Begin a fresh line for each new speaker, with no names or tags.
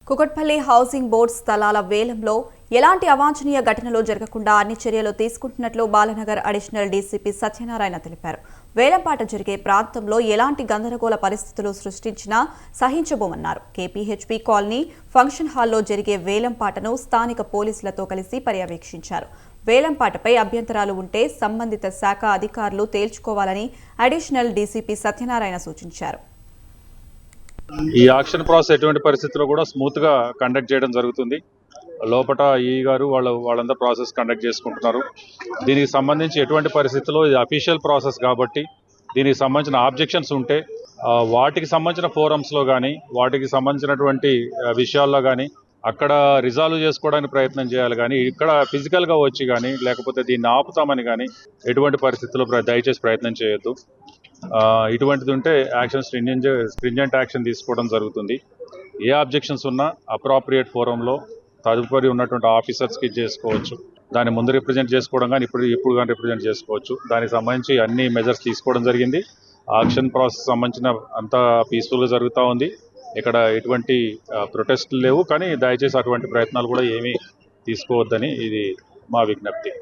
Kukatpally housing board స్థలాల వేలంలో ఎలాంటి అవాంఛనీయ ఘటనలు జరగకుండా అన్ని చర్యలు తీసుకుంటున్నట్లు బాలనగర్ అడిషనల్ డీసీపీ సత్యనారాయణ తెలిపారు. వేలంపాట జరిగే ప్రాంతంలో ఎలాంటి గందరగోళ పరిస్థితులు సృష్టించినా సహించబోమన్నారు. కేపీహెచ్పీ కాలనీ ఫంక్షన్ హాల్లో జరిగే వేలంపాటను స్థానిక పోలీసులతో కలిసి పర్యవేక్షించారు. వేలంపాటపై అభ్యంతరాలు ఉంటే సంబంధిత శాఖ అధికారులు తేల్చుకోవాలని అడిషనల్ డీసీపీ సత్యనారాయణ సూచించారు.
ఈ ఆక్షన్ ప్రాసెస్ ఎటువంటి పరిస్థితుల్లో కూడా స్మూత్ గా కండక్ట్ చేయడం జరుగుతుంది. లోపల ఈ గారు వాళ్ళంతా ప్రాసెస్ కండక్ట్ చేసుకుంటున్నారు. దీనికి సంబంధించి ఎటువంటి పరిస్థితుల్లో ఇది అఫీషియల్ ప్రాసెస్ కాబట్టి దీనికి సంబంధించిన ఆబ్జెక్షన్స్ ఉంటే వాటికి సంబంధించిన ఫోరమ్స్లో కానీ వాటికి సంబంధించినటువంటి విషయాల్లో కానీ అక్కడ రిజాల్వ్ చేసుకోవడానికి ప్రయత్నం చేయాలి. కానీ ఇక్కడ ఫిజికల్గా వచ్చి కానీ లేకపోతే దీన్ని ఆపుతామని కానీ ఎటువంటి పరిస్థితుల్లో దయచేసి ప్రయత్నం చేయొద్దు. ఇటువంటిది ఉంటే యాక్షన్ స్ట్రింజెంట్ యాక్షన్ తీసుకోవడం జరుగుతుంది. ఏ ఆబ్జెక్షన్స్ ఉన్నా అప్రాప్రియేట్ ఫోరంలో తదుపరి ఉన్నటువంటి ఆఫీసర్స్కి చేసుకోవచ్చు. దాన్ని ముందు రిప్రజెంట్ చేసుకోవడం కానీ ఇప్పుడు కానీ రిప్రజెంట్ చేసుకోవచ్చు. దానికి సంబంధించి అన్ని మెజర్స్ తీసుకోవడం జరిగింది. ఆక్షన్ ప్రాసెస్ సంబంధించిన అంతా పీస్ఫుల్గా జరుగుతూ ఉంది. ఇక్కడ ఎటువంటి ప్రొటెస్టులు లేవు. కానీ దయచేసి అటువంటి ప్రయత్నాలు కూడా ఏమీ తీసుకోవద్దని ఇది మా విజ్ఞప్తి.